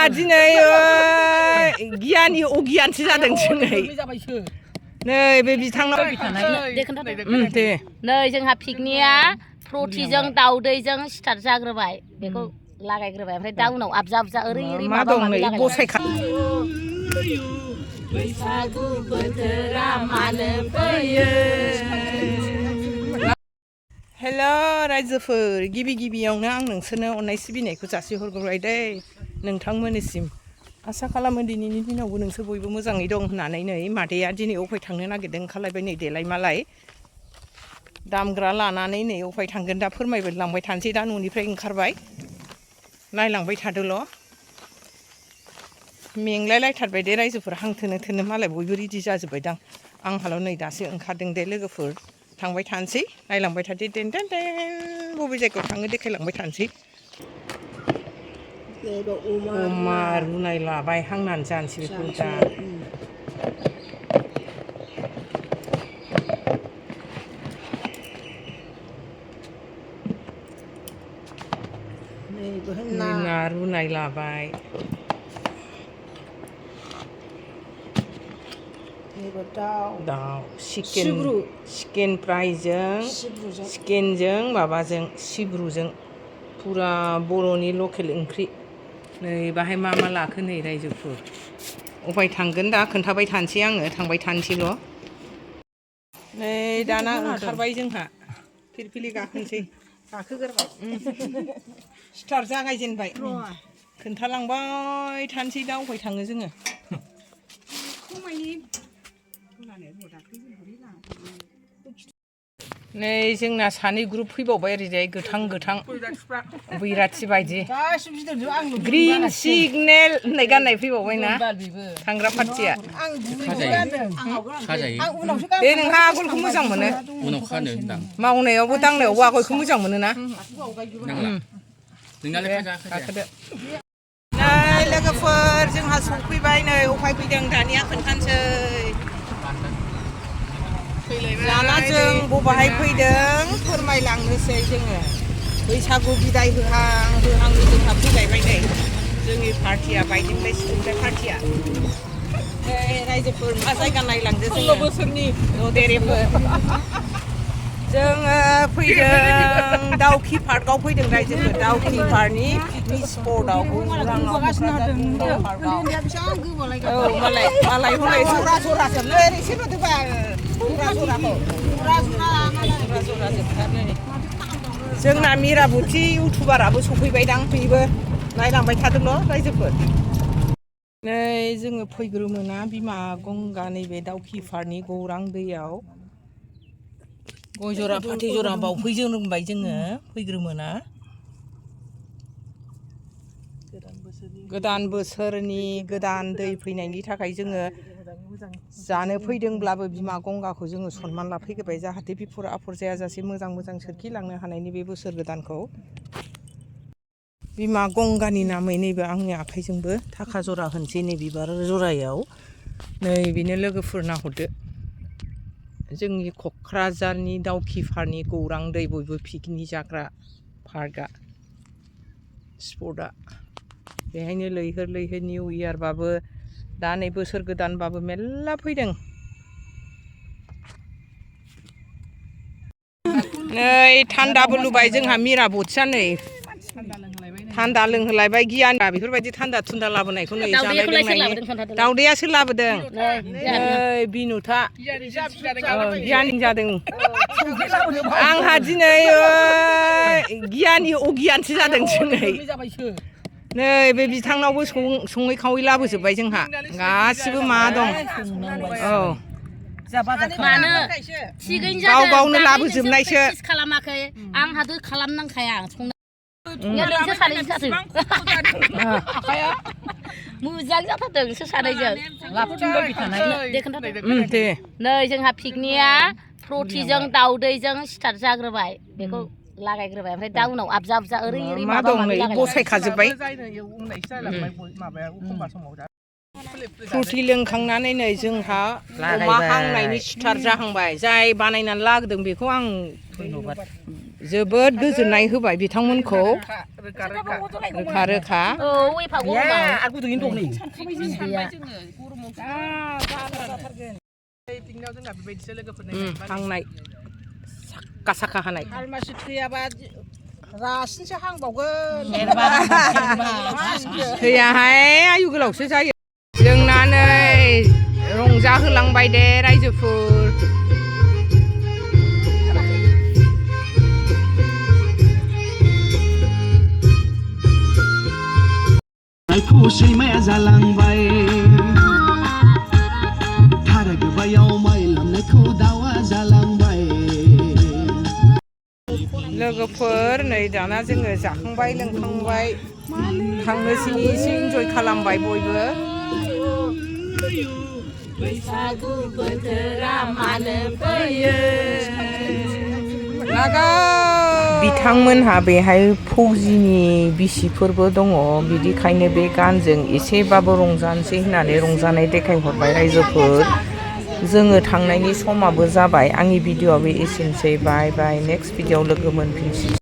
आंहा दिनै गियाननि अगियानसो जादों दिनै नै बे बिथांनाव दे नै जोंहा पिकनिकआ फ्रथिजों दाउदैजों स्टार्ट जाग्रोबाय बेखौ लागायग्रोबाय ओमफ्राय दा उनाव आबजा आबजा ओरै ओरै मा दं नै बसायखा बैसागु बोथोरा मानो फैयो। हेल' रायजोफोर गिबि गिबियावनो आं नोंसोरनो अननाय सिबिनायखौ जासिहरग्रोबाय दै नोंथांमोननिसिम आसा खालामो दिनैनि दिनावबो नोंसोर बयबो मोजाङै दं होननानै नै मादैया दिनै अफाय थांनो नागिरदों ओंखारलायबाय नै देलाय मालाय दामग्रा लानानै नै अफाय थांगोन दा फोरमायलांबाय थानोसै दा न'निफ्राय ओंखारबाय नायलांबाय थादोल' मेंलाय लायथारबाय दे रायजोफोर हांथोनो थोनो मालाय बयबो रेडि जाजोब्बायदां आंहाल' नै दासो ओंखारदों दे लोगोफोर थांबाय थानोसै नायलांबाय थादो देन देन देन बबे जायगायाव थाङो देखायलांबाय थानोसै अमा रुनाय लाबाय हांनानै जानोसै बेखौ दा ना रुनाय लाबाय दाउ चिकेन फ्रायजों चिकेनजों माबाजों सिब्रुजों फुरा बर'नि लकेल ओंख्रि नै बाहाय मा मा लाखो नै रायजोफोर अफाय थांगोन दा खोन्थाबाय थानोसै आङो थांबाय थानोसैल' नै दाना ओंखारबाय जोंहा फिरफिलि गाखोनोसै गाखोगोरबाय स्टार्ट जागायजेनबाय खोन्थालांबाय थानोसै दा अफाय थाङो जोङो नै जोंना सानै ग्रुप फैबावबाय ओरैजाय गोथां गोथां बैराथि बायदि ग्रिन सिगनेल होननाय गाननाय फैबावबायना थांग्रा पार्टिया दे नोंहा आगलखौ मोजां मोनो मावनायावबो दांनायावबो आगलखौ मोजां मोनो ना नै लोगोफोर जोंहा सफैबाय नै अफाय फैदों दानिया खोन्थानोसै दाना जों बबेहाय फैदों फोरमायलांनोसै जोङो बैसागु बिदाय होहां होहांनि जोंहा फैलायबाय नै जोंनि पार्टिया बायदिंबाय सिथिंबाय पार्टिया रायजोफोर मा जायगा नायलांदो जोङो बोसोरनि देरेफोर जोङो फैदों दाउखि पार्कआव फैदों रायजोफोर दाउखि पार्कनि पिकनिक स्पटआव औ मालाय मालाय हनै जरा जरा जोबनो एसे नुदोंबा जोंना मिराबुथि इउटुबाराबो सफैबायदां बेबो नायलांबाय थादोंल' रायजोफोर नै जोङो फैग्रोमोना बिमा गंगा नैबे दाउखि पार्कनि गौरां दैयाव गय जरा फाथै जरा बावफैजोंबाय जोङो फैग्रोमोना गोदान बोसोरनि गोदान दै फैनायनि थाखाय जोङो जानो फैदोंब्लाबो बिमा गंगाखौ जोङो सनमान लाफैग्रोबाय जाहाथे बिफर आफर जायाजासे मोजां मोजां सोरखिलांनो हानायनि बे बोसोर गोदानखौ बिमा गंगानि नामै नैबे आंनि आखाइजोंबो थाखा जरा होनसै नै बिबार जरायाव नै बेनो लोगोफोर नाहरदो जोंनि क'क्राझारनि दाउखि पार्कनि गौरां दै बयबो पिकनिक जाग्रा पार्कआ स्पटआ बेहायनो लैहोर लैहोर निउ इयारबाबो दा नै बोसोर गोदानबाबो मेल्ला फैदों नै थान्दाबो लुबाय जोंहा मिराबथिया नै थान्दा लोंहोलायबाय गियाना बेफोरबायदि थान्दा थुन्दा लाबोनायखौ नै जानाय लोंनायनि दाउदैया सोर लाबोदों नै बिनुथा गियानि जादों आंहा दिनै गियाननि अगियानसो जादों दिनै नै बे बिथांनावबो सङै खावै लाबोजोब्बाय जोंहा गासिबो मा दं औ मानो थिगैनो जादों गाव गावनो लाबोजोबनायसो खालामाखै आंहाथ' खालामनांखाया ओरैनोसो सानैजों जाथों मोजां जाथारदों नोंसोर सानैजों नै जोंहा पिकनिकआ फ्रथिजों दाउदैजों स्टार्ट जाग्रोबाय बेखौ लागायग्रोबाय ओमफ्राय दा उनाव आबजा आबजा ओरै ओरै मा दं नै बसायखाजोब्बाय फ्रुटि लोंखांनानै नै जोंहा अमा हांनायनि स्टार्ट जाहांबाय जाय बानायनानै लाबोदों बेखौ आं जोबोद गोजोननाय होबाय बिथांमोनखौ रोखा रोखा एफा हांनाय साखा साखा हानाय मानसि थैयाबा रासिनसो हांबावगोन थैयाहाय आयु गोलावसो जायो जोंना नै रंजाहोलांबाय दे रायजोफोर सैमाया जालांबाय थारा गोबायाव माइ लामनायखौ दाउआ जालांबाय लोगोफोर नै दाना जोङो जाखांबाय लोंखांबाय थांनोसै एसे इन्जय खालामबाय बयबो बैसागु बोथोरा मानो फैयो बिथांमोनहा बेहाय फौजिनि बिसिफोरबो दङ बिदिखायनो बे गानजों एसेबाबो रंजानोसै होननानै रंजानाय देखायहरबाय रायजोफोर जोङो थांनायनि समाबो जाबाय आंनि भिडिअ'आ बे एसेनोसै बाय बाय नेक्स्ट भिडिअ'आव लोगो मोनफिनसै